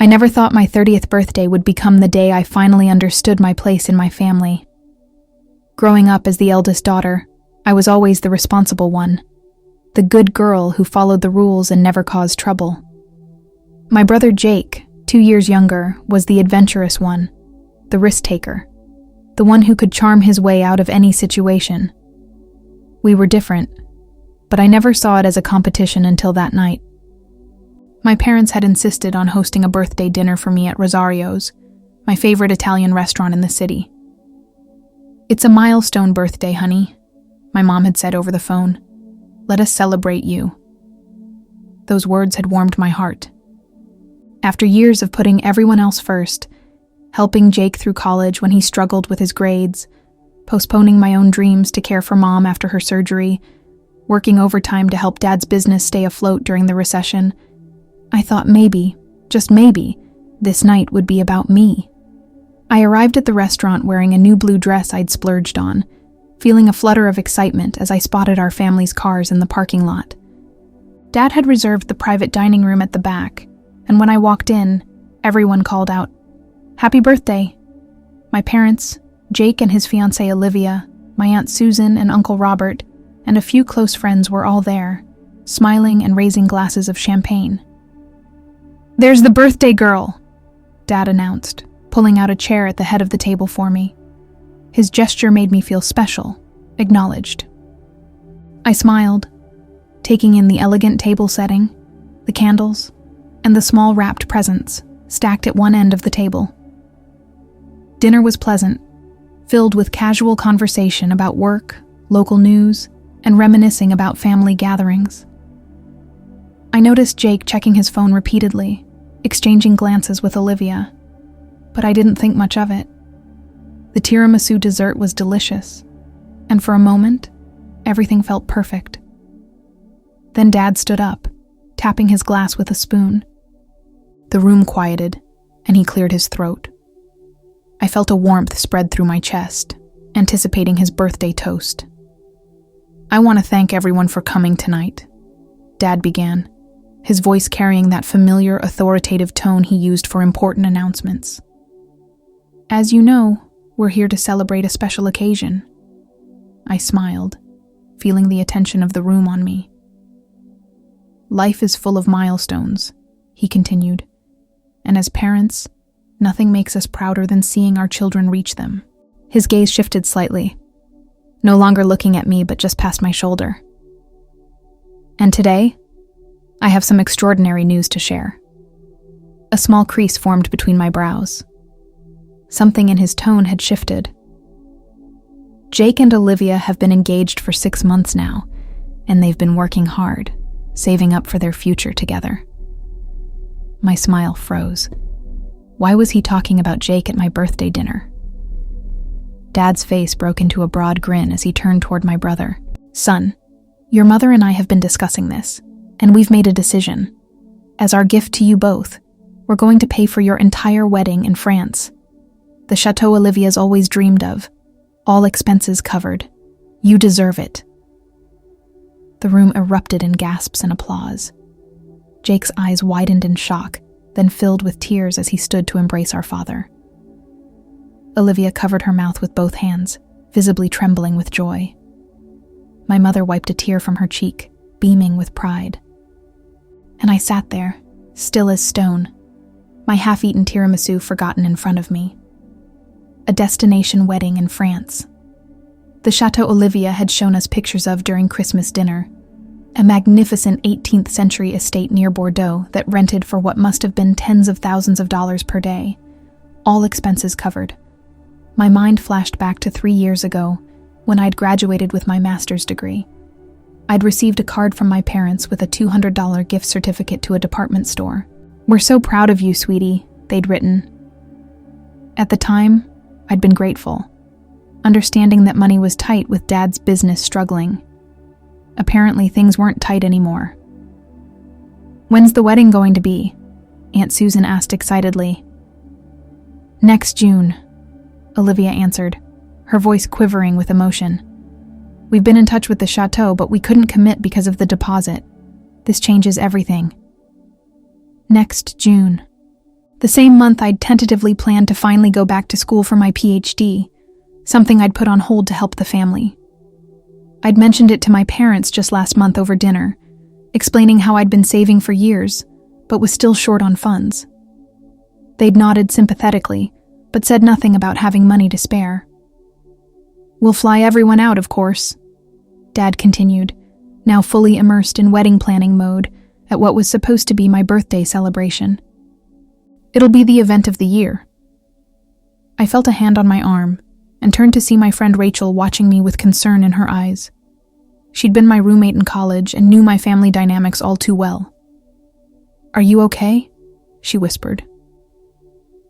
I never thought my 30th birthday would become the day I finally understood my place in my family. Growing up as the eldest daughter, I was always the responsible one, the good girl who followed the rules and never caused trouble. My brother Jake, 2 years younger, was the adventurous one, the risk-taker, the one who could charm his way out of any situation. We were different, but I never saw it as a competition until that night. My parents had insisted on hosting a birthday dinner for me at Rosario's, my favorite Italian restaurant in the city. "It's a milestone birthday, honey," my mom had said over the phone. "Let us celebrate you." Those words had warmed my heart. After years of putting everyone else first, helping Jake through college when he struggled with his grades, postponing my own dreams to care for Mom after her surgery, working overtime to help Dad's business stay afloat during the recession, I thought maybe, just maybe, this night would be about me. I arrived at the restaurant wearing a new blue dress I'd splurged on, feeling a flutter of excitement as I spotted our family's cars in the parking lot. Dad had reserved the private dining room at the back, and when I walked in, everyone called out, "Happy birthday!" My parents, Jake and his fiancée Olivia, my Aunt Susan and Uncle Robert, and a few close friends were all there, smiling and raising glasses of champagne. "There's the birthday girl," Dad announced, pulling out a chair at the head of the table for me. His gesture made me feel special, acknowledged. I smiled, taking in the elegant table setting, the candles, and the small wrapped presents stacked at one end of the table. Dinner was pleasant, filled with casual conversation about work, local news, and reminiscing about family gatherings. I noticed Jake checking his phone repeatedly, exchanging glances with Olivia, but I didn't think much of it. The tiramisu dessert was delicious, and for a moment, everything felt perfect. Then Dad stood up, tapping his glass with a spoon. The room quieted, and he cleared his throat. I felt a warmth spread through my chest, anticipating his birthday toast. "I want to thank everyone for coming tonight," Dad began, his voice carrying that familiar, authoritative tone he used for important announcements. "As you know, we're here to celebrate a special occasion." I smiled, feeling the attention of the room on me. "Life is full of milestones," he continued, "and as parents, nothing makes us prouder than seeing our children reach them." His gaze shifted slightly, no longer looking at me but just past my shoulder. "And today, I have some extraordinary news to share." A small crease formed between my brows. Something in his tone had shifted. "Jake and Olivia have been engaged for 6 months now, and they've been working hard, saving up for their future together." My smile froze. Why was he talking about Jake at my birthday dinner? Dad's face broke into a broad grin as he turned toward my brother. "Son, your mother and I have been discussing this, and we've made a decision. As our gift to you both, we're going to pay for your entire wedding in France. The chateau Olivia's always dreamed of, all expenses covered. You deserve it." The room erupted in gasps and applause. Jake's eyes widened in shock, then filled with tears as he stood to embrace our father. Olivia covered her mouth with both hands, visibly trembling with joy. My mother wiped a tear from her cheek, beaming with pride. And I sat there, still as stone, my half-eaten tiramisu forgotten in front of me. A destination wedding in France. The Chateau Olivia had shown us pictures of during Christmas dinner, a magnificent 18th century estate near Bordeaux that rented for what must have been tens of thousands of dollars per day, all expenses covered. My mind flashed back to 3 years ago, when I'd graduated with my master's degree. I'd received a card from my parents with a $200 gift certificate to a department store. "We're so proud of you, sweetie," they'd written. At the time, I'd been grateful, understanding that money was tight with Dad's business struggling. Apparently, things weren't tight anymore. "When's the wedding going to be?" Aunt Susan asked excitedly. "Next June," Olivia answered, her voice quivering with emotion. "We've been in touch with the chateau, but we couldn't commit because of the deposit. This changes everything." "Next June." The same month, I'd tentatively planned to finally go back to school for my PhD, something I'd put on hold to help the family. I'd mentioned it to my parents just last month over dinner, explaining how I'd been saving for years, but was still short on funds. They'd nodded sympathetically, but said nothing about having money to spare. "We'll fly everyone out, of course," Dad continued, now fully immersed in wedding planning mode at what was supposed to be my birthday celebration. "It'll be the event of the year." I felt a hand on my arm and turned to see my friend Rachel watching me with concern in her eyes. She'd been my roommate in college and knew my family dynamics all too well. "Are you okay?" she whispered.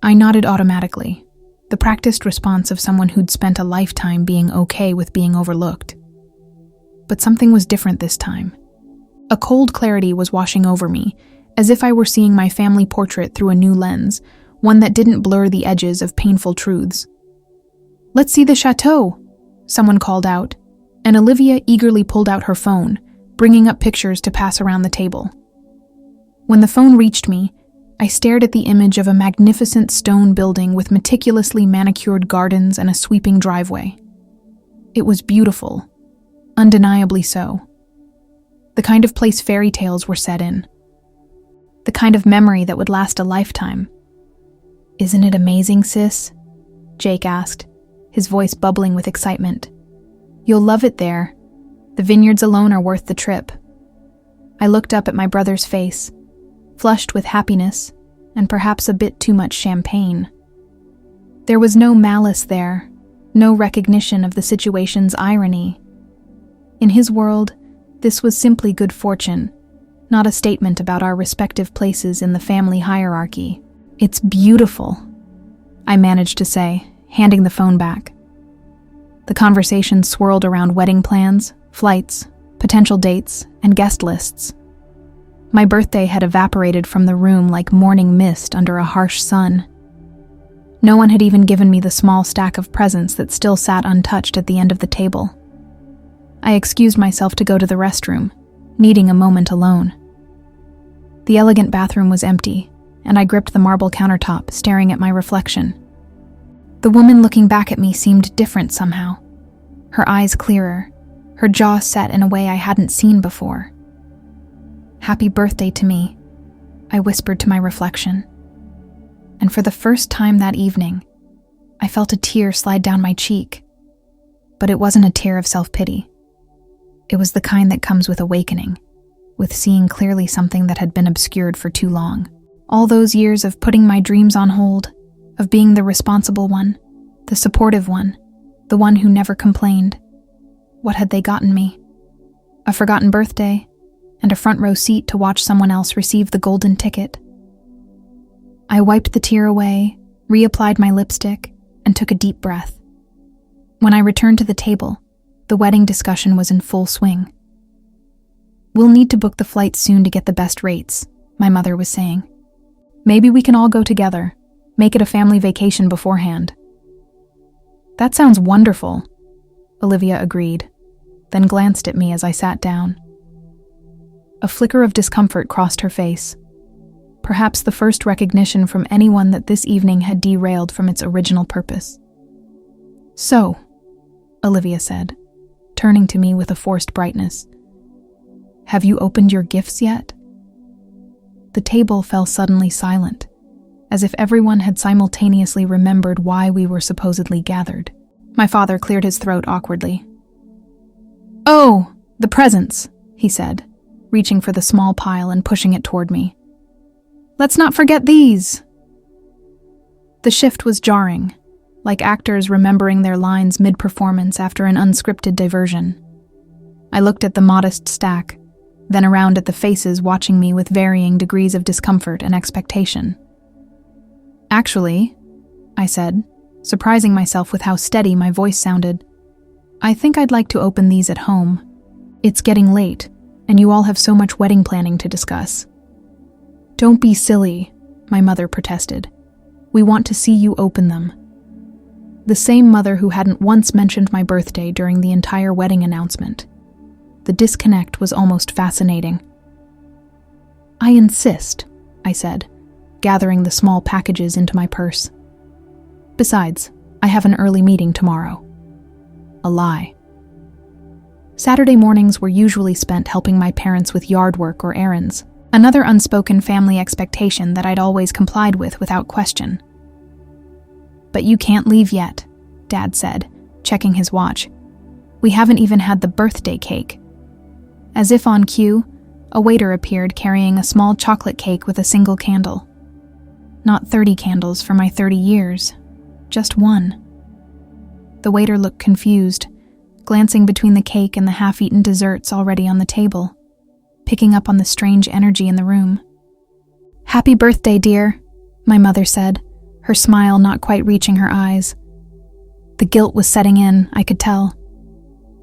I nodded automatically, the practiced response of someone who'd spent a lifetime being okay with being overlooked. But something was different this time. A cold clarity was washing over me, as if I were seeing my family portrait through a new lens, one that didn't blur the edges of painful truths. "Let's see the chateau," someone called out, and Olivia eagerly pulled out her phone, bringing up pictures to pass around the table. When the phone reached me, I stared at the image of a magnificent stone building with meticulously manicured gardens and a sweeping driveway. It was beautiful, undeniably so. The kind of place fairy tales were set in. The kind of memory that would last a lifetime. "Isn't it amazing, sis?" Jake asked, his voice bubbling with excitement. "You'll love it there. The vineyards alone are worth the trip." I looked up at my brother's face, flushed with happiness, and perhaps a bit too much champagne. There was no malice there, no recognition of the situation's irony. In his world, this was simply good fortune, not a statement about our respective places in the family hierarchy. "It's beautiful," I managed to say, handing the phone back. The conversation swirled around wedding plans, flights, potential dates, and guest lists. My birthday had evaporated from the room like morning mist under a harsh sun. No one had even given me the small stack of presents that still sat untouched at the end of the table. I excused myself to go to the restroom, needing a moment alone. The elegant bathroom was empty, and I gripped the marble countertop, staring at my reflection. The woman looking back at me seemed different somehow. Her eyes clearer, her jaw set in a way I hadn't seen before. "Happy birthday to me," I whispered to my reflection. And for the first time that evening, I felt a tear slide down my cheek. But it wasn't a tear of self-pity. It was the kind that comes with awakening, with seeing clearly something that had been obscured for too long. All those years of putting my dreams on hold, of being the responsible one, the supportive one, the one who never complained. What had they gotten me? A forgotten birthday, and a front row seat to watch someone else receive the golden ticket. I wiped the tear away, reapplied my lipstick, and took a deep breath. When I returned to the table, the wedding discussion was in full swing. "We'll need to book the flight soon to get the best rates," my mother was saying. "Maybe we can all go together, make it a family vacation beforehand." "That sounds wonderful," Olivia agreed, then glanced at me as I sat down. A flicker of discomfort crossed her face, perhaps the first recognition from anyone that this evening had derailed from its original purpose. "So," Olivia said, turning to me with a forced brightness, "have you opened your gifts yet?" The table fell suddenly silent, as if everyone had simultaneously remembered why we were supposedly gathered. My father cleared his throat awkwardly. "Oh, the presents," he said, reaching for the small pile and pushing it toward me. "Let's not forget these." The shift was jarring, like actors remembering their lines mid-performance after an unscripted diversion. I looked at the modest stack, then around at the faces watching me with varying degrees of discomfort and expectation. "Actually," I said, surprising myself with how steady my voice sounded, "I think I'd like to open these at home. It's getting late, and you all have so much wedding planning to discuss." "Don't be silly," my mother protested. "We want to see you open them." The same mother who hadn't once mentioned my birthday during the entire wedding announcement. The disconnect was almost fascinating. "I insist," I said, gathering the small packages into my purse. Besides, I have an early meeting tomorrow. A lie. Saturday mornings were usually spent helping my parents with yard work or errands, another unspoken family expectation that I'd always complied with without question. "But you can't leave yet," Dad said, checking his watch. "We haven't even had the birthday cake." As if on cue, a waiter appeared carrying a small chocolate cake with a single candle. Not 30 candles for my 30 years, just one. The waiter looked confused, glancing between the cake and the half-eaten desserts already on the table, picking up on the strange energy in the room. "Happy birthday, dear," my mother said, her smile not quite reaching her eyes. The guilt was setting in, I could tell.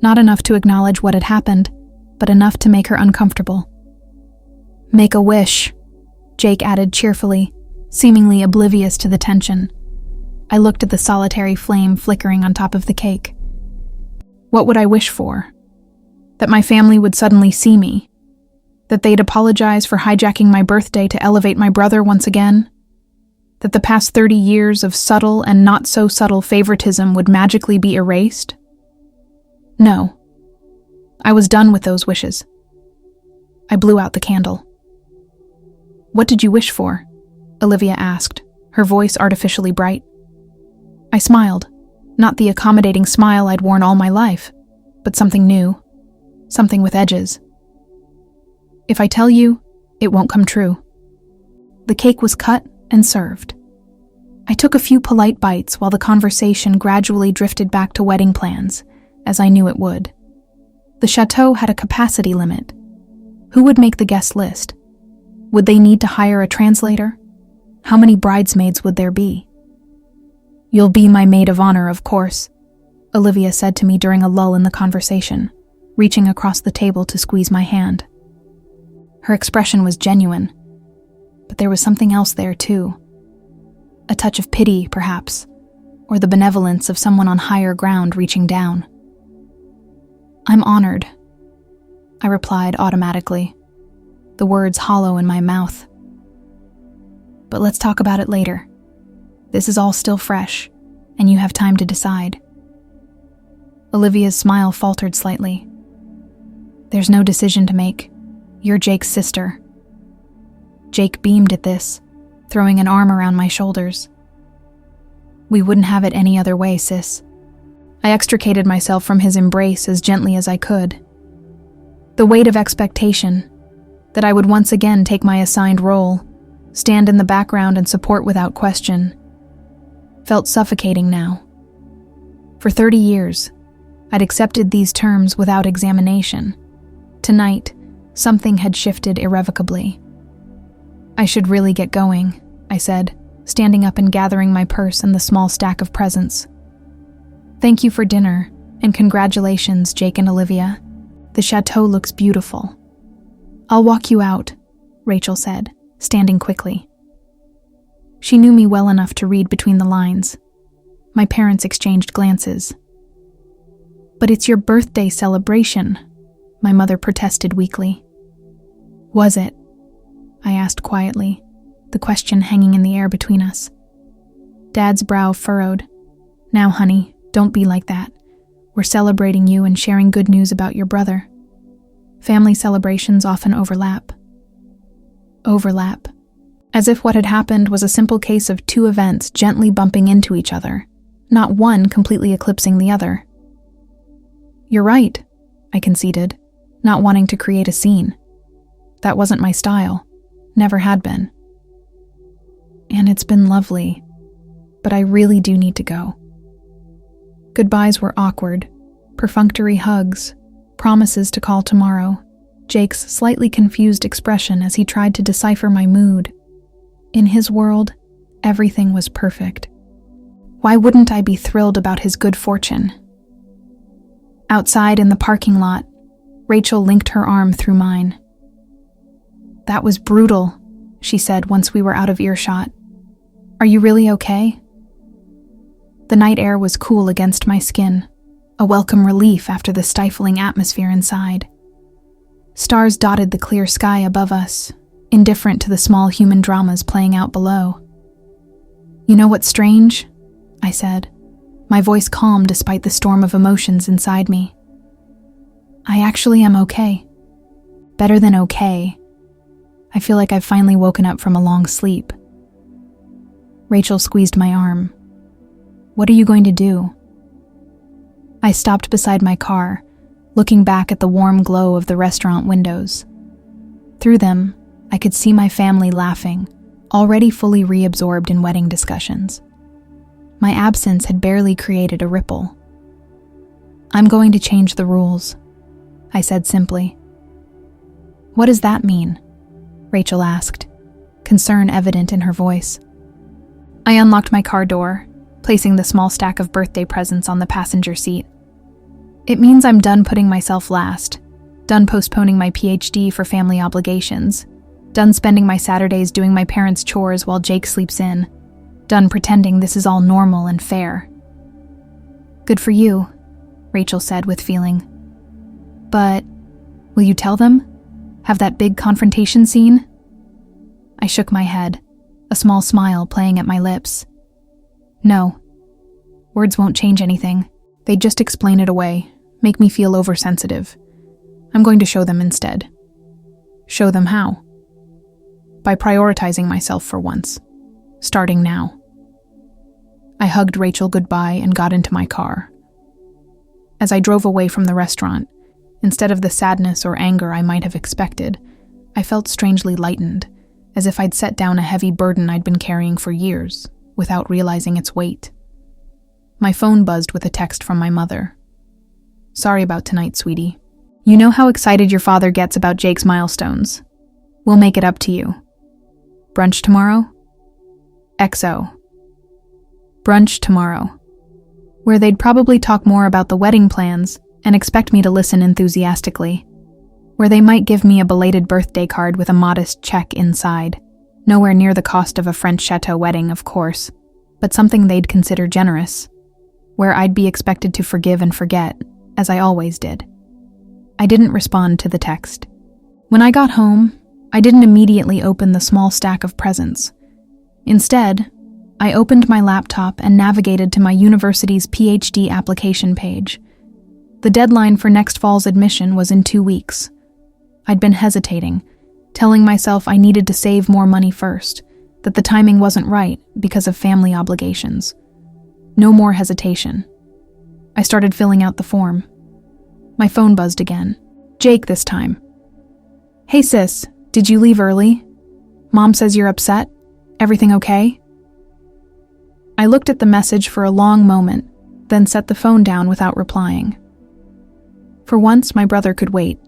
Not enough to acknowledge what had happened, but enough to make her uncomfortable. "Make a wish," Jake added cheerfully, seemingly oblivious to the tension. I looked at the solitary flame flickering on top of the cake. What would I wish for? That my family would suddenly see me? That they'd apologize for hijacking my birthday to elevate my brother once again? That the past 30 years of subtle and not-so-subtle favoritism would magically be erased? No. I was done with those wishes. I blew out the candle. "What did you wish for?" Olivia asked, her voice artificially bright. I smiled, not the accommodating smile I'd worn all my life, but something new, something with edges. "If I tell you, it won't come true." The cake was cut and served. I took a few polite bites while the conversation gradually drifted back to wedding plans, as I knew it would. The chateau had a capacity limit. Who would make the guest list? Would they need to hire a translator? How many bridesmaids would there be? "You'll be my maid of honor, of course," Olivia said to me during a lull in the conversation, reaching across the table to squeeze my hand. Her expression was genuine, but there was something else there too. A touch of pity, perhaps, or the benevolence of someone on higher ground reaching down. "I'm honored," I replied automatically, the words hollow in my mouth. "But let's talk about it later. This is all still fresh, and you have time to decide." Olivia's smile faltered slightly. "There's no decision to make. You're Jake's sister." Jake beamed at this, throwing an arm around my shoulders. "We wouldn't have it any other way, sis." I extricated myself from his embrace as gently as I could. The weight of expectation, that I would once again take my assigned role, stand in the background and support without question, felt suffocating now. For 30 years, I'd accepted these terms without examination. Tonight, something had shifted irrevocably. "I should really get going," I said, standing up and gathering my purse and the small stack of presents. "Thank you for dinner, and congratulations, Jake and Olivia. The chateau looks beautiful." "I'll walk you out," Rachel said, standing quickly. She knew me well enough to read between the lines. My parents exchanged glances. "But it's your birthday celebration," my mother protested weakly. "Was it?" I asked quietly, the question hanging in the air between us. Dad's brow furrowed. "Now, honey, don't be like that. We're celebrating you and sharing good news about your brother. Family celebrations often overlap." Overlap. As if what had happened was a simple case of two events gently bumping into each other, not one completely eclipsing the other. "You're right," I conceded, not wanting to create a scene. That wasn't my style. Never had been. "And it's been lovely, but I really do need to go." Goodbyes were awkward, perfunctory hugs, promises to call tomorrow, Jake's slightly confused expression as he tried to decipher my mood. In his world, everything was perfect. Why wouldn't I be thrilled about his good fortune? Outside in the parking lot, Rachel linked her arm through mine. "That was brutal," she said once we were out of earshot. "Are you really okay?" The night air was cool against my skin, a welcome relief after the stifling atmosphere inside. Stars dotted the clear sky above us, indifferent to the small human dramas playing out below. "You know what's strange?" I said, my voice calm despite the storm of emotions inside me. "I actually am okay. Better than okay. I feel like I've finally woken up from a long sleep." Rachel squeezed my arm. "What are you going to do?" I stopped beside my car, looking back at the warm glow of the restaurant windows. Through them, I could see my family laughing, already fully reabsorbed in wedding discussions. My absence had barely created a ripple. "I'm going to change the rules," I said simply. "What does that mean?" Rachel asked, concern evident in her voice. I unlocked my car door, placing the small stack of birthday presents on the passenger seat. "It means I'm done putting myself last, done postponing my PhD for family obligations, done spending my Saturdays doing my parents' chores while Jake sleeps in, done pretending this is all normal and fair." "Good for you," Rachel said with feeling. "But will you tell them? Have that big confrontation scene?" I shook my head, a small smile playing at my lips. "No. Words won't change anything. They'd just explain it away, make me feel oversensitive. I'm going to show them instead." "Show them how?" "By prioritizing myself for once. Starting now." I hugged Rachel goodbye and got into my car. As I drove away from the restaurant, instead of the sadness or anger I might have expected, I felt strangely lightened, as if I'd set down a heavy burden I'd been carrying for years, without realizing its weight. My phone buzzed with a text from my mother. "Sorry about tonight, sweetie. You know how excited your father gets about Jake's milestones. We'll make it up to you. Brunch tomorrow? XO." Brunch tomorrow, where they'd probably talk more about the wedding plans and expect me to listen enthusiastically, where they might give me a belated birthday card with a modest check inside, nowhere near the cost of a French chateau wedding, of course, but something they'd consider generous, where I'd be expected to forgive and forget, as I always did. I didn't respond to the text. When I got home, I didn't immediately open the small stack of presents. Instead, I opened my laptop and navigated to my university's PhD application page. The deadline for next fall's admission was in 2 weeks. I'd been hesitating, telling myself I needed to save more money first, that the timing wasn't right because of family obligations. No more hesitation. I started filling out the form. My phone buzzed again. Jake this time. "Hey sis, did you leave early? Mom says you're upset. Everything okay?" I looked at the message for a long moment, then set the phone down without replying. For once, my brother could wait.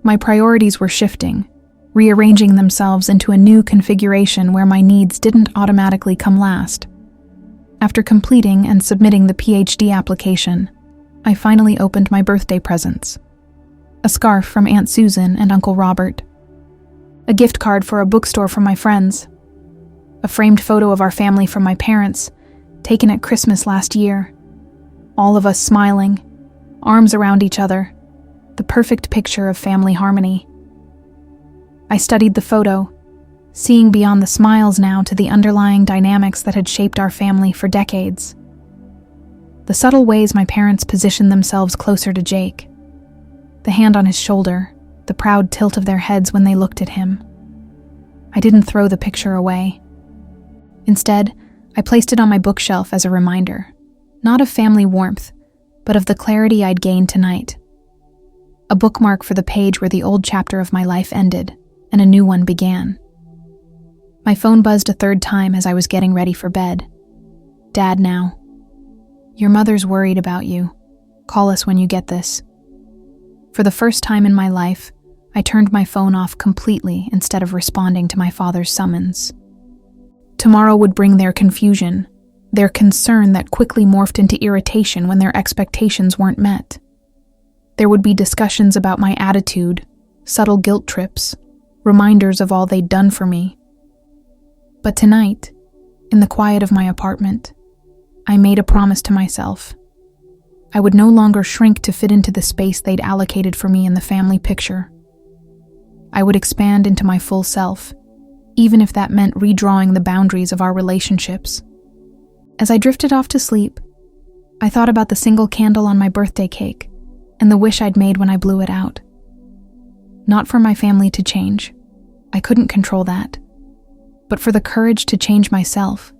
My priorities were shifting, rearranging themselves into a new configuration where my needs didn't automatically come last. After completing and submitting the PhD application, I finally opened my birthday presents. A scarf from Aunt Susan and Uncle Robert. A gift card for a bookstore from my friends. A framed photo of our family from my parents, taken at Christmas last year. All of us smiling, arms around each other, the perfect picture of family harmony. I studied the photo, seeing beyond the smiles now to the underlying dynamics that had shaped our family for decades. The subtle ways my parents positioned themselves closer to Jake. The hand on his shoulder, the proud tilt of their heads when they looked at him. I didn't throw the picture away. Instead, I placed it on my bookshelf as a reminder, not of family warmth, but of the clarity I'd gained tonight. A bookmark for the page where the old chapter of my life ended, and a new one began. My phone buzzed a third time as I was getting ready for bed. Dad now. Your mother's worried about you. Call us when you get this. For the first time in my life, I turned my phone off completely instead of responding to my father's summons. Tomorrow would bring their confusion, their concern that quickly morphed into irritation when their expectations weren't met. There would be discussions about my attitude, subtle guilt trips, reminders of all they'd done for me. But tonight, in the quiet of my apartment, I made a promise to myself. I would no longer shrink to fit into the space they'd allocated for me in the family picture. I would expand into my full self, even if that meant redrawing the boundaries of our relationships. As I drifted off to sleep, I thought about the single candle on my birthday cake and the wish I'd made when I blew it out. Not for my family to change. I couldn't control that. But for the courage to change myself,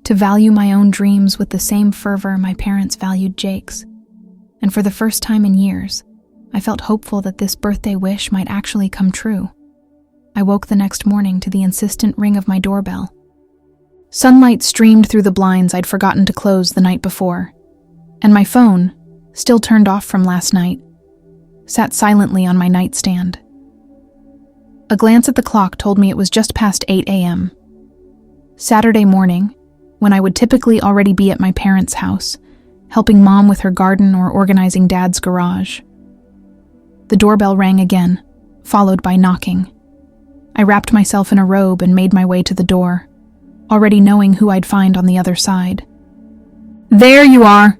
to value my own dreams with the same fervor my parents valued Jake's. And for the first time in years, I felt hopeful that this birthday wish might actually come true. I woke the next morning to the insistent ring of my doorbell. Sunlight streamed through the blinds I'd forgotten to close the night before, and my phone, still turned off from last night, sat silently on my nightstand. A glance at the clock told me it was just past 8 a.m. Saturday morning, when I would typically already be at my parents' house, helping Mom with her garden or organizing Dad's garage. The doorbell rang again, followed by knocking. I wrapped myself in a robe and made my way to the door, already knowing who I'd find on the other side. "There you are!"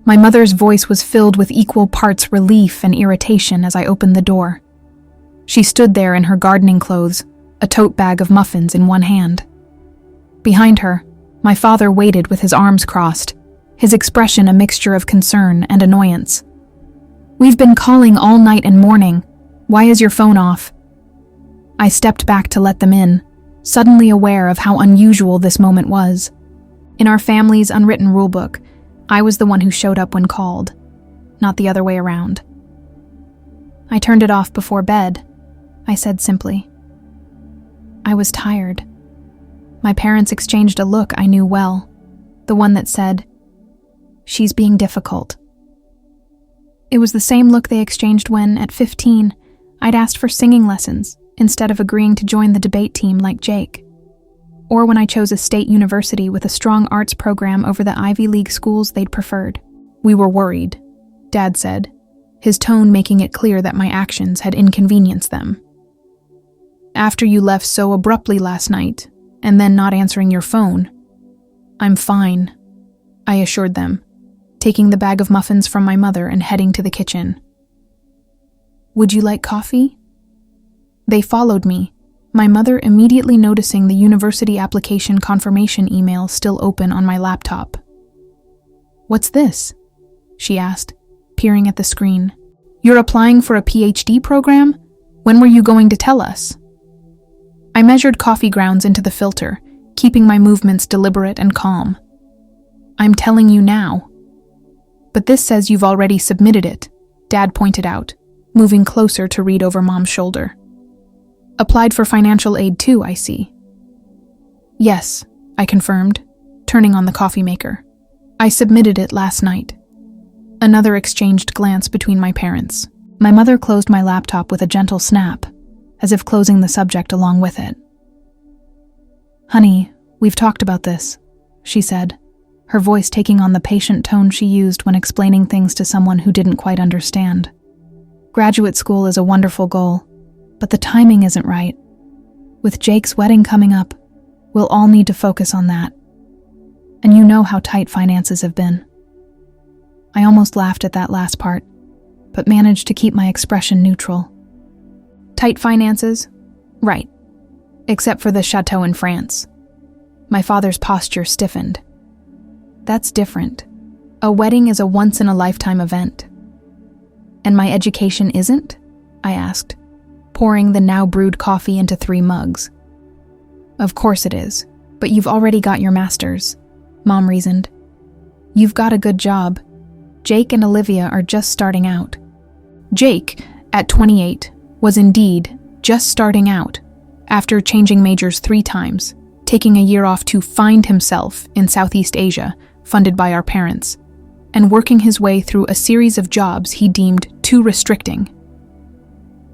My mother's voice was filled with equal parts relief and irritation as I opened the door. She stood there in her gardening clothes, a tote bag of muffins in one hand. Behind her, my father waited with his arms crossed, his expression a mixture of concern and annoyance. "We've been calling all night and morning. Why is your phone off?" I stepped back to let them in, suddenly aware of how unusual this moment was. In our family's unwritten rulebook, I was the one who showed up when called, not the other way around. "I turned it off before bed," I said simply. I was tired. My parents exchanged a look I knew well, the one that said, "She's being difficult." It was the same look they exchanged when, at 15, I'd asked for singing lessons instead of agreeing to join the debate team like Jake. Or when I chose a state university with a strong arts program over the Ivy League schools they'd preferred. "We were worried," Dad said, his tone making it clear that my actions had inconvenienced them. "After you left so abruptly last night, and then not answering your phone." "I'm fine," I assured them, taking the bag of muffins from my mother and heading to the kitchen. "Would you like coffee?" They followed me, my mother immediately noticing the university application confirmation email still open on my laptop. "What's this?" she asked, peering at the screen. "You're applying for a PhD program? When were you going to tell us?" I measured coffee grounds into the filter, keeping my movements deliberate and calm. "I'm telling you now." "But this says you've already submitted it," Dad pointed out, moving closer to read over Mom's shoulder. "Applied for financial aid too, I see." "Yes," I confirmed, turning on the coffee maker. "I submitted it last night." Another exchanged glance between my parents. My mother closed my laptop with a gentle snap, as if closing the subject along with it. "Honey, we've talked about this," she said, her voice taking on the patient tone she used when explaining things to someone who didn't quite understand. "Graduate school is a wonderful goal, but the timing isn't right. With Jake's wedding coming up, we'll all need to focus on that. And you know how tight finances have been." I almost laughed at that last part, but managed to keep my expression neutral. "Tight finances? Right. Except for the chateau in France." My father's posture stiffened. "That's different. A wedding is a once-in-a-lifetime event." "And my education isn't?" I asked, pouring the now-brewed coffee into 3 mugs. "Of course it is, but you've already got your master's," Mom reasoned. "You've got a good job. Jake and Olivia are just starting out." Jake, at 28, was indeed just starting out, after changing majors 3 times, taking a year off to find himself in Southeast Asia, funded by our parents, and working his way through a series of jobs he deemed too restricting.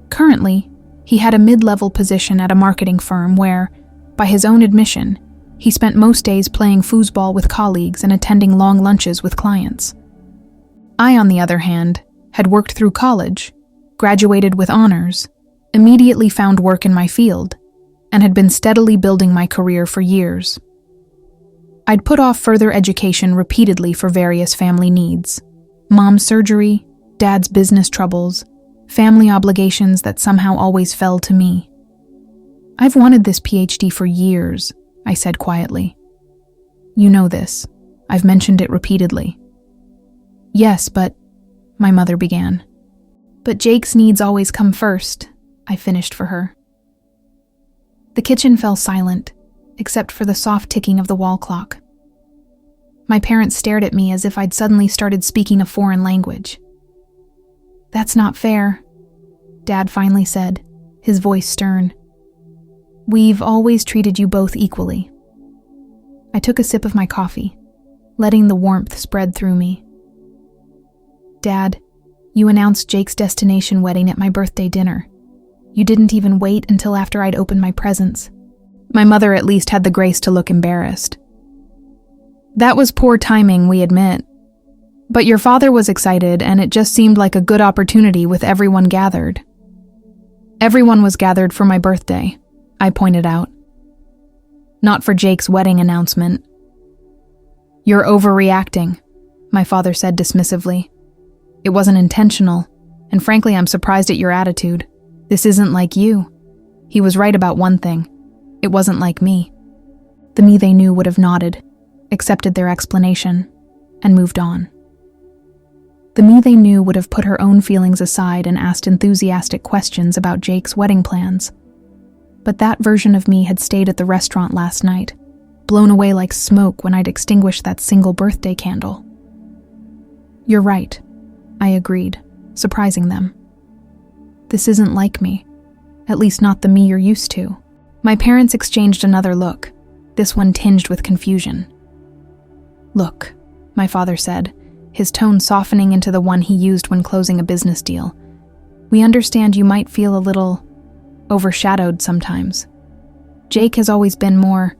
Currently, he had a mid-level position at a marketing firm where, by his own admission, he spent most days playing foosball with colleagues and attending long lunches with clients. I, on the other hand, had worked through college, graduated with honors, immediately found work in my field, and had been steadily building my career for years. I'd put off further education repeatedly for various family needs: Mom's surgery, Dad's business troubles, family obligations that somehow always fell to me. I've wanted this PhD for years, I said quietly. You know this. I've mentioned it repeatedly. Yes, but, my mother began. But Jake's needs always come first, I finished for her. The kitchen fell silent, except for the soft ticking of the wall clock. My parents stared at me as if I'd suddenly started speaking a foreign language. That's not fair, Dad finally said, his voice stern. We've always treated you both equally. I took a sip of my coffee, letting the warmth spread through me. Dad, you announced Jake's destination wedding at my birthday dinner. You didn't even wait until after I'd opened my presents. My mother at least had the grace to look embarrassed. That was poor timing, we admit. But your father was excited, and it just seemed like a good opportunity with everyone gathered. Everyone was gathered for my birthday, I pointed out. Not for Jake's wedding announcement. You're overreacting, my father said dismissively. It wasn't intentional, and frankly, I'm surprised at your attitude. This isn't like you. He was right about one thing. It wasn't like me. The me they knew would have nodded, accepted their explanation, and moved on. The me they knew would have put her own feelings aside and asked enthusiastic questions about Jake's wedding plans. But that version of me had stayed at the restaurant last night, blown away like smoke when I'd extinguished that single birthday candle. You're right, I agreed, surprising them. This isn't like me, at least not the me you're used to. My parents exchanged another look, this one tinged with confusion. Look, my father said, his tone softening into the one he used when closing a business deal. We understand you might feel a little overshadowed sometimes. Jake has always been more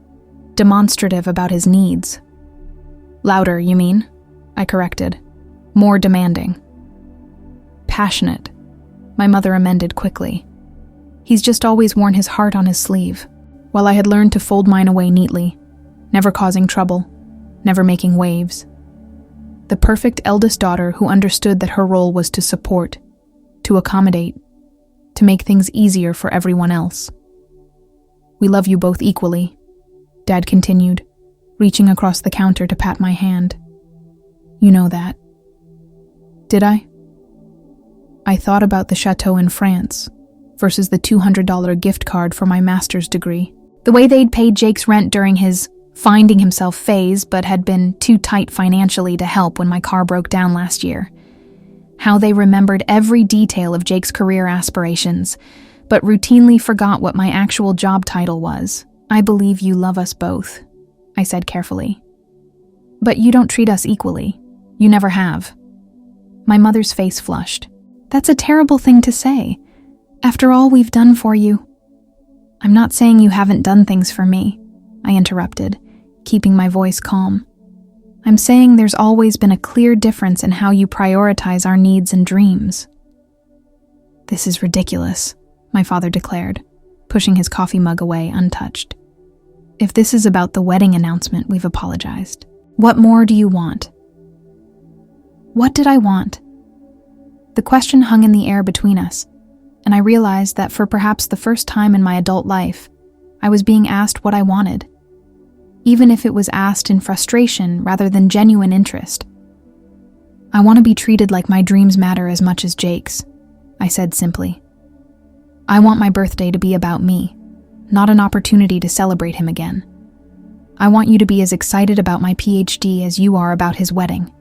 demonstrative about his needs. Louder, you mean? I corrected. More demanding. Passionate, my mother amended quickly. He's just always worn his heart on his sleeve, while I had learned to fold mine away neatly, never causing trouble, never making waves. The perfect eldest daughter who understood that her role was to support, to accommodate, to make things easier for everyone else. We love you both equally, Dad continued, reaching across the counter to pat my hand. You know that. Did I? I thought about the chateau in France versus the $200 gift card for my master's degree. The way they'd paid Jake's rent during his finding himself phase but had been too tight financially to help when my car broke down last year. How they remembered every detail of Jake's career aspirations, but routinely forgot what my actual job title was. I believe you love us both, I said carefully. But you don't treat us equally. You never have. My mother's face flushed. That's a terrible thing to say. After all we've done for you. I'm not saying you haven't done things for me, I interrupted, keeping my voice calm. I'm saying there's always been a clear difference in how you prioritize our needs and dreams. This is ridiculous, my father declared, pushing his coffee mug away untouched. If this is about the wedding announcement, we've apologized. What more do you want? What did I want? The question hung in the air between us, and I realized that for perhaps the first time in my adult life, I was being asked what I wanted, even if it was asked in frustration rather than genuine interest. I want to be treated like my dreams matter as much as Jake's, I said simply. I want my birthday to be about me, not an opportunity to celebrate him again. I want you to be as excited about my PhD as you are about his wedding.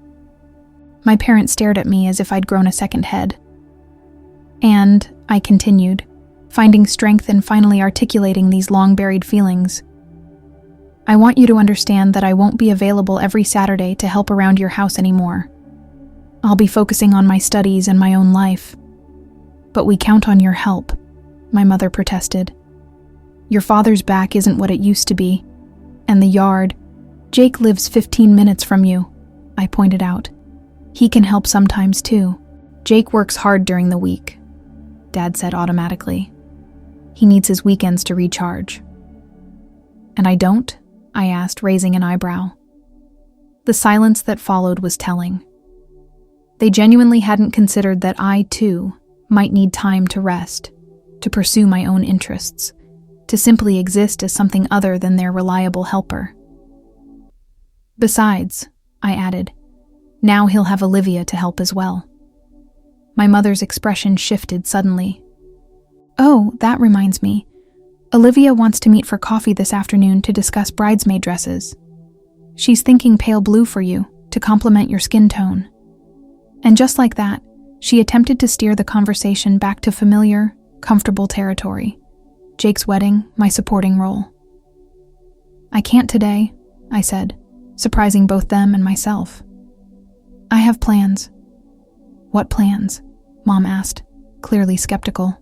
My parents stared at me as if I'd grown a second head. And, I continued, finding strength in finally articulating these long-buried feelings, I want you to understand that I won't be available every Saturday to help around your house anymore. I'll be focusing on my studies and my own life. But we count on your help, my mother protested. Your father's back isn't what it used to be. And the yard. Jake lives 15 minutes from you, I pointed out. He can help sometimes too. Jake works hard during the week, Dad said automatically. He needs his weekends to recharge. And I don't? I asked, raising an eyebrow. The silence that followed was telling. They genuinely hadn't considered that I, too, might need time to rest, to pursue my own interests, to simply exist as something other than their reliable helper. Besides, I added, now he'll have Olivia to help as well. My mother's expression shifted suddenly. Oh, that reminds me. Olivia wants to meet for coffee this afternoon to discuss bridesmaid dresses. She's thinking pale blue for you, to complement your skin tone. And just like that, she attempted to steer the conversation back to familiar, comfortable territory. Jake's wedding, my supporting role. I can't today, I said, surprising both them and myself. I have plans. What plans? Mom asked, clearly skeptical.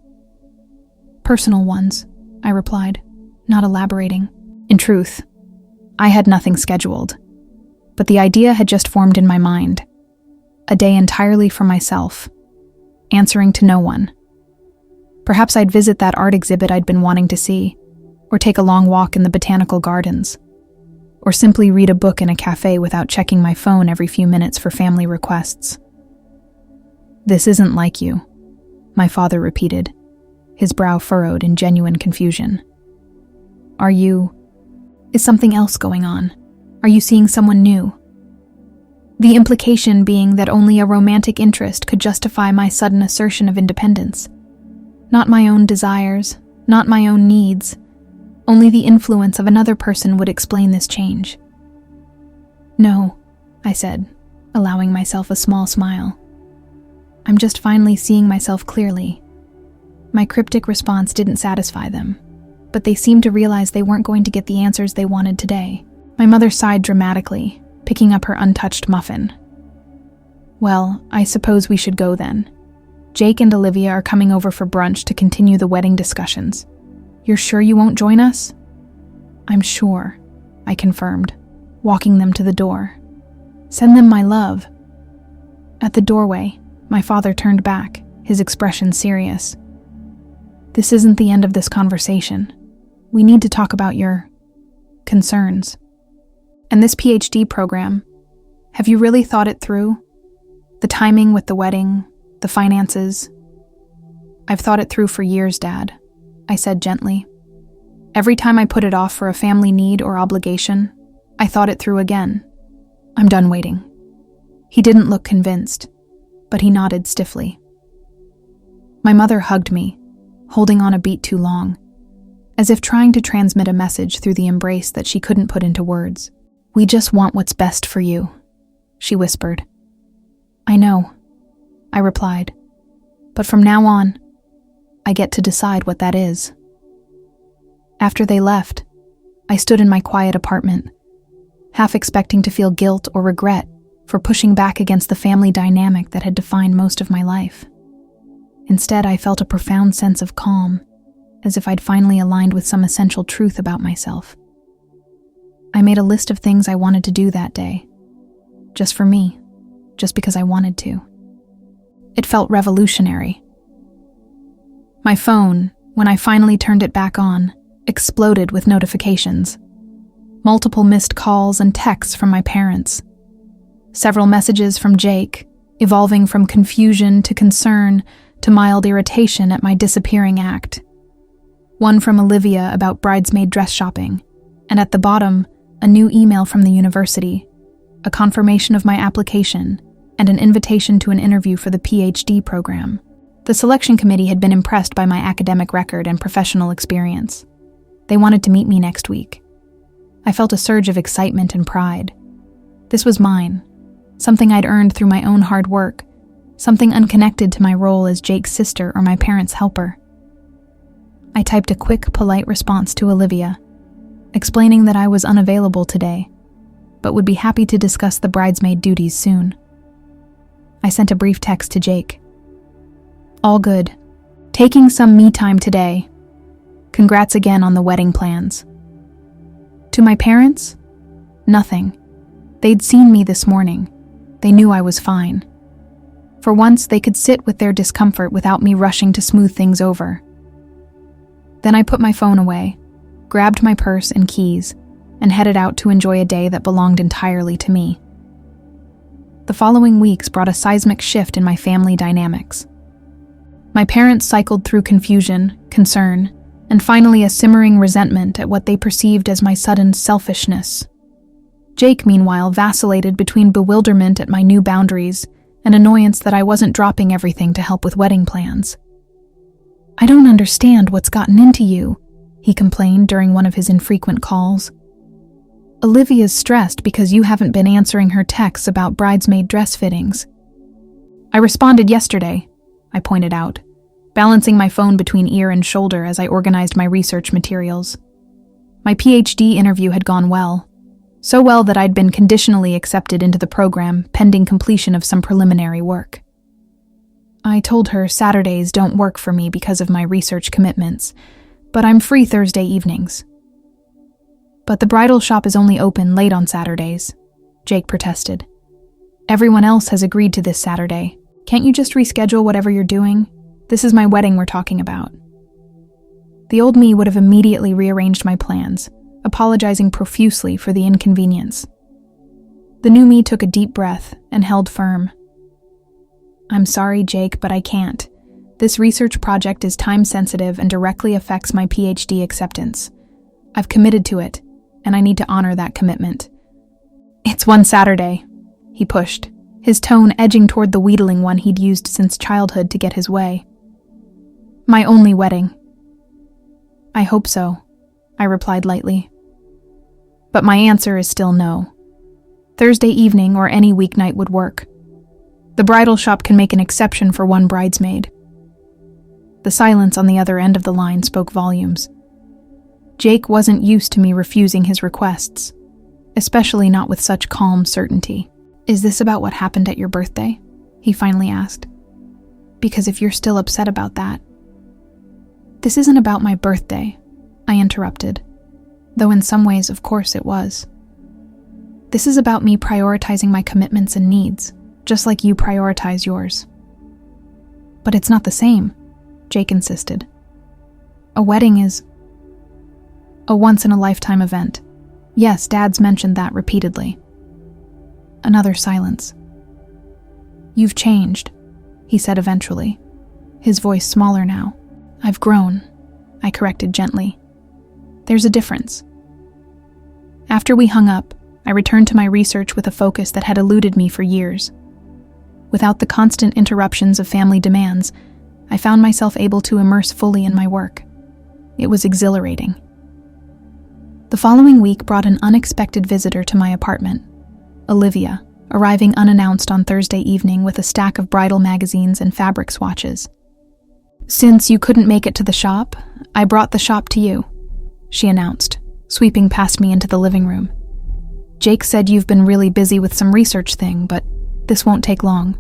Personal ones, I replied, not elaborating. In truth, I had nothing scheduled, but the idea had just formed in my mind. A day entirely for myself, answering to no one. Perhaps I'd visit that art exhibit I'd been wanting to see, or take a long walk in the botanical gardens, or simply read a book in a cafe without checking my phone every few minutes for family requests. This isn't like you, my father repeated, his brow furrowed in genuine confusion. Is something else going on? Are you seeing someone new? The implication being that only a romantic interest could justify my sudden assertion of independence. Not my own desires, not my own needs. Only the influence of another person would explain this change. No, I said, allowing myself a small smile. I'm just finally seeing myself clearly. My cryptic response didn't satisfy them, but they seemed to realize they weren't going to get the answers they wanted today. My mother sighed dramatically, picking up her untouched muffin. Well, I suppose we should go then. Jake and Olivia are coming over for brunch to continue the wedding discussions. You're sure you won't join us? I'm sure, I confirmed, walking them to the door. Send them my love. At the doorway, my father turned back, his expression serious. This isn't the end of this conversation. We need to talk about your concerns. And this PhD program, have you really thought it through? The timing with the wedding, the finances. I've thought it through for years, Dad, I said gently. Every time I put it off for a family need or obligation, I thought it through again. I'm done waiting. He didn't look convinced, but he nodded stiffly. My mother hugged me, holding on a beat too long, as if trying to transmit a message through the embrace that she couldn't put into words. We just want what's best for you, she whispered. I know, I replied, but from now on, I get to decide what that is. After they left, I stood in my quiet apartment, half expecting to feel guilt or regret for pushing back against the family dynamic that had defined most of my life. Instead, I felt a profound sense of calm, as if I'd finally aligned with some essential truth about myself. I made a list of things I wanted to do that day, just for me, just because I wanted to. It felt revolutionary. My phone, when I finally turned it back on, exploded with notifications. Multiple missed calls and texts from my parents. Several messages from Jake, evolving from confusion to concern to mild irritation at my disappearing act. One from Olivia about bridesmaid dress shopping, and at the bottom, a new email from the university, a confirmation of my application, and an invitation to an interview for the PhD program. The selection committee had been impressed by my academic record and professional experience. They wanted to meet me next week. I felt a surge of excitement and pride. This was mine, something I'd earned through my own hard work, something unconnected to my role as Jake's sister or my parents' helper. I typed a quick, polite response to Olivia, explaining that I was unavailable today, but would be happy to discuss the bridesmaid duties soon. I sent a brief text to Jake. All good. Taking some me time today. Congrats again on the wedding plans. To my parents? Nothing. They'd seen me this morning. They knew I was fine. For once, they could sit with their discomfort without me rushing to smooth things over. Then I put my phone away, grabbed my purse and keys, and headed out to enjoy a day that belonged entirely to me. The following weeks brought a seismic shift in my family dynamics. My My parents cycled through confusion, concern, and finally a simmering resentment at what they perceived as my sudden selfishness. Jake, meanwhile, vacillated between bewilderment at my new boundaries and annoyance that I wasn't dropping everything to help with wedding plans. "I don't understand what's gotten into you," he complained during one of his infrequent calls. "Olivia's stressed because you haven't been answering her texts about bridesmaid dress fittings." "I responded yesterday," I pointed out, balancing my phone between ear and shoulder as I organized my research materials. My PhD interview had gone well. So well that I'd been conditionally accepted into the program pending completion of some preliminary work. I told her Saturdays don't work for me because of my research commitments, but I'm free Thursday evenings. "But the bridal shop is only open late on Saturdays," Jake protested. "Everyone else has agreed to this Saturday. Can't you just reschedule whatever you're doing? This is my wedding we're talking about." The old me would have immediately rearranged my plans, apologizing profusely for the inconvenience. The new me took a deep breath and held firm. "I'm sorry, Jake, but I can't. This research project is time-sensitive and directly affects my PhD acceptance. I've committed to it, and I need to honor that commitment." "It's one Saturday," he pushed, his tone edging toward the wheedling one he'd used since childhood to get his way. "My only wedding." "I hope so," I replied lightly. But my answer is still no. Thursday evening or any weeknight would work. The bridal shop can make an exception for one bridesmaid. The silence on the other end of the line spoke volumes. Jake wasn't used to me refusing his requests, especially not with such calm certainty. "Is this about what happened at your birthday?" he finally asked. "Because if you're still upset about that—" "This isn't about my birthday," I interrupted, though in some ways, of course, it was. "This is about me prioritizing my commitments and needs, just like you prioritize yours." "But it's not the same," Jake insisted. "A wedding is a once-in-a-lifetime event. Yes, Dad's mentioned that repeatedly." Another silence. "You've changed," he said eventually, his voice smaller now. "I've grown," I corrected gently. "There's a difference." After we hung up, I returned to my research with a focus that had eluded me for years. Without the constant interruptions of family demands, I found myself able to immerse fully in my work. It was exhilarating. The following week brought an unexpected visitor to my apartment, Olivia, arriving unannounced on Thursday evening with a stack of bridal magazines and fabric swatches. "Since you couldn't make it to the shop, I brought the shop to you," she announced, sweeping past me into the living room. "Jake said you've been really busy with some research thing, but this won't take long."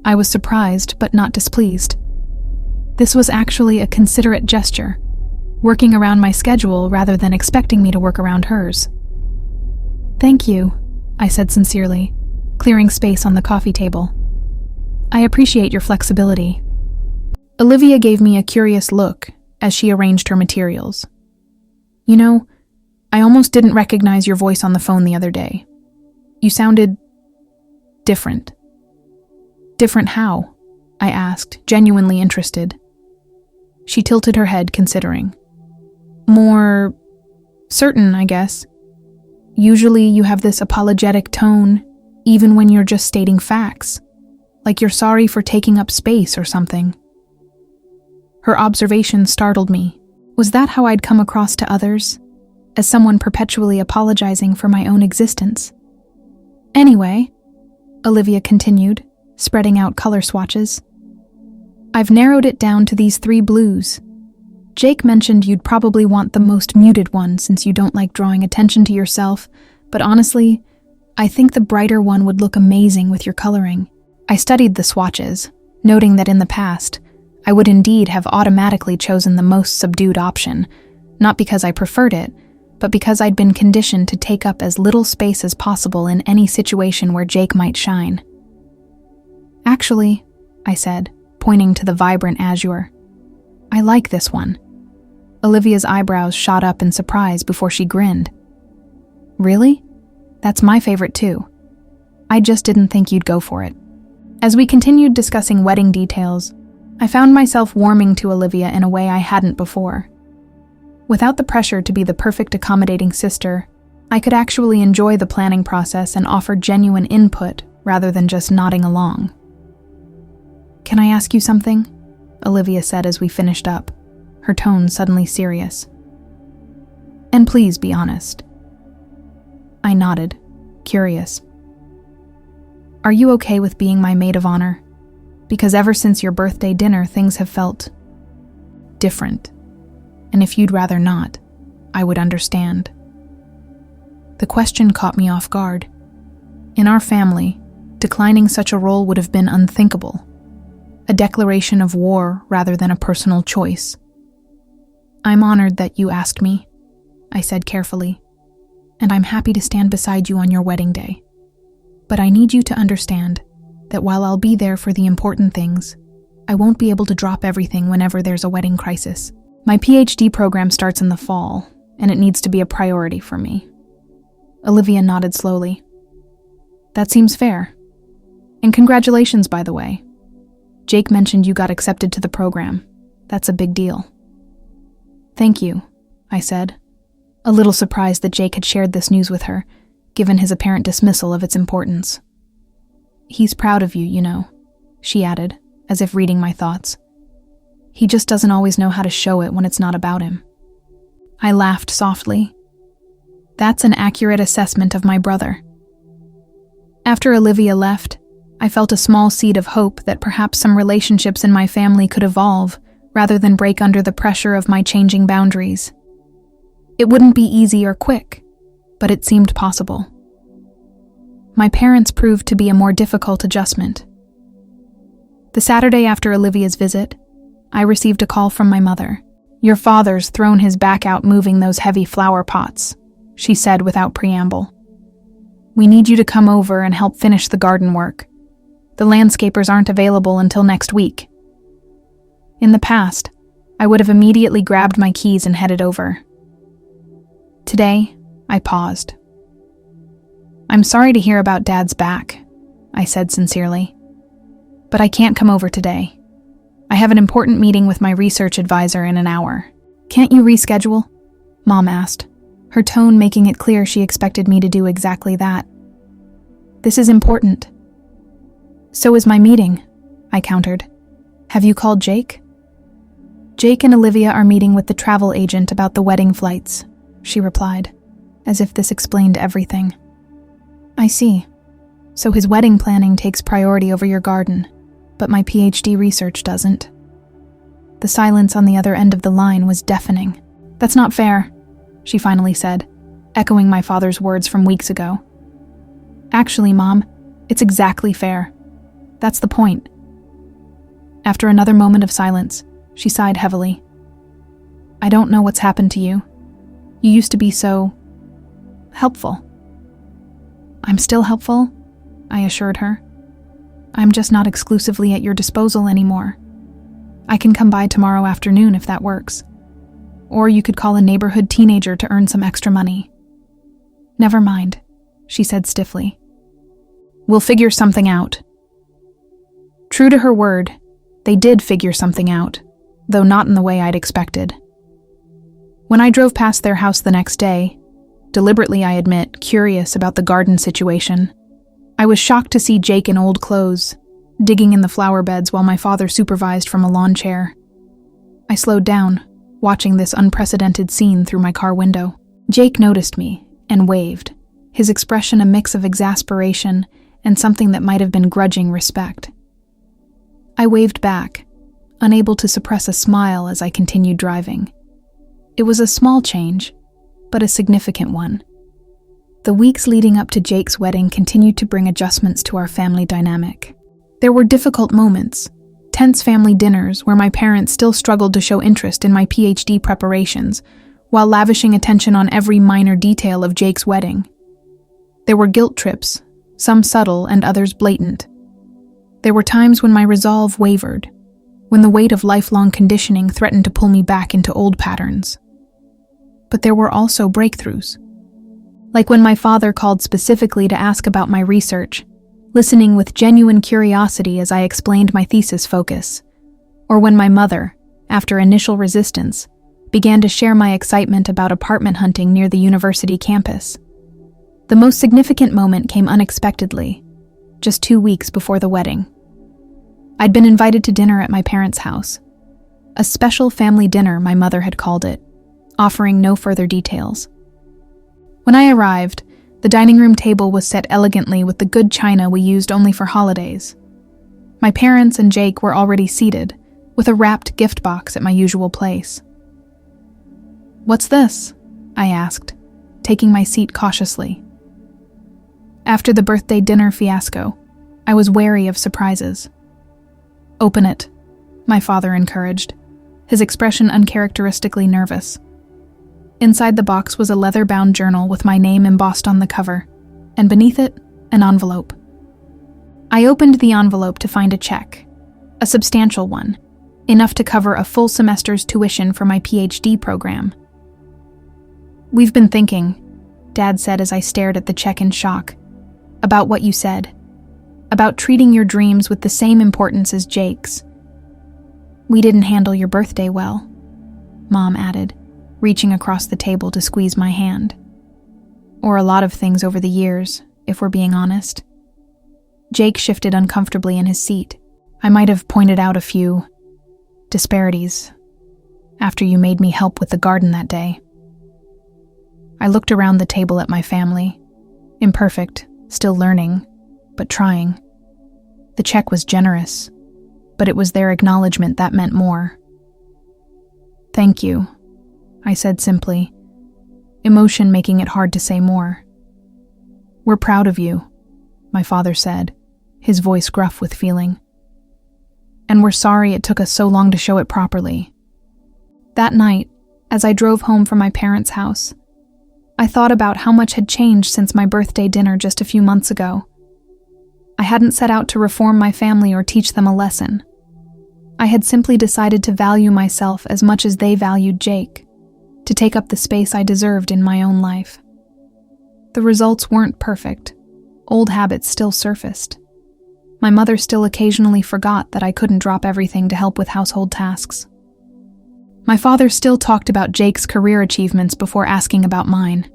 I was surprised, but not displeased. This was actually a considerate gesture, working around my schedule rather than expecting me to work around hers. "Thank you," I said sincerely, clearing space on the coffee table. "I appreciate your flexibility." Olivia gave me a curious look as she arranged her materials. "You know, I almost didn't recognize your voice on the phone the other day. You sounded different." "Different how?" I asked, genuinely interested. She tilted her head, considering. "More certain, I guess. Usually you have this apologetic tone, even when you're just stating facts, like you're sorry for taking up space or something." Her observation startled me. Was that how I'd come across to others? As someone perpetually apologizing for my own existence? "Anyway," Olivia continued, spreading out color swatches, "I've narrowed it down to these 3 blues. Jake mentioned you'd probably want the most muted one since you don't like drawing attention to yourself, but honestly, I think the brighter one would look amazing with your coloring." I studied the swatches, noting that in the past, I would indeed have automatically chosen the most subdued option, not because I preferred it, but because I'd been conditioned to take up as little space as possible in any situation where Jake might shine. "Actually," I said, pointing to the vibrant azure, "I like this one." Olivia's eyebrows shot up in surprise before she grinned. "Really? That's my favorite too. I just didn't think you'd go for it." As we continued discussing wedding details, I found myself warming to Olivia in a way I hadn't before. Without the pressure to be the perfect accommodating sister, I could actually enjoy the planning process and offer genuine input rather than just nodding along. "Can I ask you something?" Olivia said as we finished up, her tone suddenly serious. "And please be honest." I nodded, curious. "Are you okay with being my maid of honor? Because ever since your birthday dinner, things have felt different. And if you'd rather not, I would understand." The question caught me off guard. In our family, declining such a role would have been unthinkable, a declaration of war rather than a personal choice. "I'm honored that you asked me," I said carefully, "and I'm happy to stand beside you on your wedding day. But I need you to understand that while I'll be there for the important things, I won't be able to drop everything whenever there's a wedding crisis. My PhD program starts in the fall, and it needs to be a priority for me." Olivia nodded slowly. "That seems fair. And congratulations, by the way. Jake mentioned you got accepted to the program. That's a big deal." "Thank you," I said, a little surprised that Jake had shared this news with her, given his apparent dismissal of its importance. "He's proud of you, you know," she added, as if reading my thoughts. "He just doesn't always know how to show it when it's not about him." I laughed softly. That's an accurate assessment of my brother. After Olivia left, I felt a small seed of hope that perhaps some relationships in my family could evolve rather than break under the pressure of my changing boundaries. It wouldn't be easy or quick, but it seemed possible. My parents proved to be a more difficult adjustment. The Saturday after Olivia's visit, I received a call from my mother. "Your father's thrown his back out moving those heavy flower pots," she said without preamble. "We need you to come over and help finish the garden work. The landscapers aren't available until next week." In the past, I would have immediately grabbed my keys and headed over. Today, I paused. "I'm sorry to hear about Dad's back," I said sincerely. "But I can't come over today. I have an important meeting with my research advisor in an hour." "Can't you reschedule?" Mom asked, her tone making it clear she expected me to do exactly that. "This is important." "So is my meeting," I countered. "Have you called Jake?" "Jake and Olivia are meeting with the travel agent about the wedding flights," she replied, as if this explained everything. "I see. So his wedding planning takes priority over your garden, but my PhD research doesn't." The silence on the other end of the line was deafening. "That's not fair," she finally said, echoing my father's words from weeks ago. "Actually, Mom, it's exactly fair. That's the point." After another moment of silence, she sighed heavily. "I don't know what's happened to you. You used to be so helpful." "I'm still helpful," I assured her. "I'm just not exclusively at your disposal anymore. I can come by tomorrow afternoon if that works. Or you could call a neighborhood teenager to earn some extra money." "Never mind," she said stiffly. "We'll figure something out." True to her word, they did figure something out, though not in the way I'd expected. When I drove past their house the next day, deliberately, I admit, curious about the garden situation, I was shocked to see Jake in old clothes, digging in the flower beds while my father supervised from a lawn chair. I slowed down, watching this unprecedented scene through my car window. Jake noticed me and waved, his expression a mix of exasperation and something that might have been grudging respect. I waved back, unable to suppress a smile as I continued driving. It was a small change, but a significant one. The weeks leading up to Jake's wedding continued to bring adjustments to our family dynamic. There were difficult moments, tense family dinners where my parents still struggled to show interest in my PhD preparations, while lavishing attention on every minor detail of Jake's wedding. There were guilt trips, some subtle and others blatant. There were times when my resolve wavered, when the weight of lifelong conditioning threatened to pull me back into old patterns. But there were also breakthroughs. Like when my father called specifically to ask about my research, listening with genuine curiosity as I explained my thesis focus. or when my mother, after initial resistance, began to share my excitement about apartment hunting near the university campus. The most significant moment came unexpectedly, just 2 weeks before the wedding. I'd been invited to dinner at my parents' house. A special family dinner, my mother had called it, offering no further details. When I arrived, the dining room table was set elegantly with the good china we used only for holidays. My parents and Jake were already seated, with a wrapped gift box at my usual place. "What's this?" I asked, taking my seat cautiously. After the birthday dinner fiasco, I was wary of surprises. "Open it," my father encouraged, his expression uncharacteristically nervous. Inside the box was a leather-bound journal with my name embossed on the cover, and beneath it, an envelope. I opened the envelope to find a check, a substantial one, enough to cover a full semester's tuition for my PhD program. "We've been thinking," Dad said as I stared at the check in shock, "about what you said, about treating your dreams with the same importance as Jake's. We didn't handle your birthday well," Mom added, reaching across the table to squeeze my hand. "Or a lot of things over the years, if we're being honest." Jake shifted uncomfortably in his seat. "I might have pointed out a few disparities after you made me help with the garden that day." I looked around the table at my family, imperfect, still learning, but trying. The check was generous, but it was their acknowledgement that meant more. "Thank you," I said simply, emotion making it hard to say more. "We're proud of you," my father said, his voice gruff with feeling. "And we're sorry it took us so long to show it properly." That night, as I drove home from my parents' house, I thought about how much had changed since my birthday dinner just a few months ago. I hadn't set out to reform my family or teach them a lesson. I had simply decided to value myself as much as they valued Jake, to take up the space I deserved in my own life. The results weren't perfect. Old habits still surfaced. My mother still occasionally forgot that I couldn't drop everything to help with household tasks. My father still talked about Jake's career achievements before asking about mine.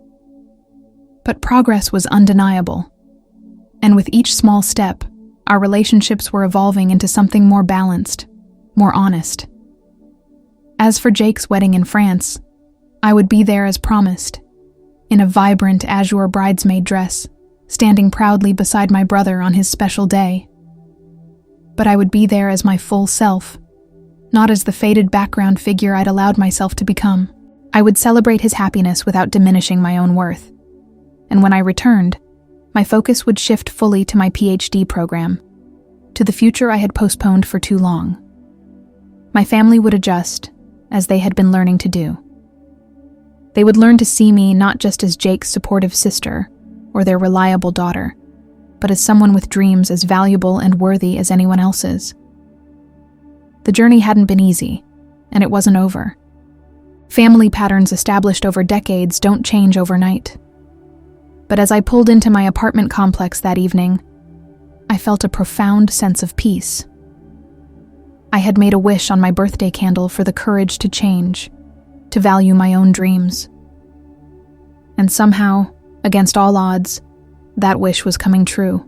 But progress was undeniable. And with each small step, our relationships were evolving into something more balanced, more honest. As for Jake's wedding in France, I would be there as promised, in a vibrant azure bridesmaid dress, standing proudly beside my brother on his special day. But I would be there as my full self, not as the faded background figure I'd allowed myself to become. I would celebrate his happiness without diminishing my own worth. And when I returned, my focus would shift fully to my PhD program, to the future I had postponed for too long. My family would adjust, as they had been learning to do. They would learn to see me not just as Jake's supportive sister or their reliable daughter, but as someone with dreams as valuable and worthy as anyone else's. The journey hadn't been easy, and it wasn't over. Family patterns established over decades don't change overnight. But as I pulled into my apartment complex that evening, I felt a profound sense of peace. I had made a wish on my birthday candle for the courage to change, to value my own dreams. And somehow, against all odds, that wish was coming true.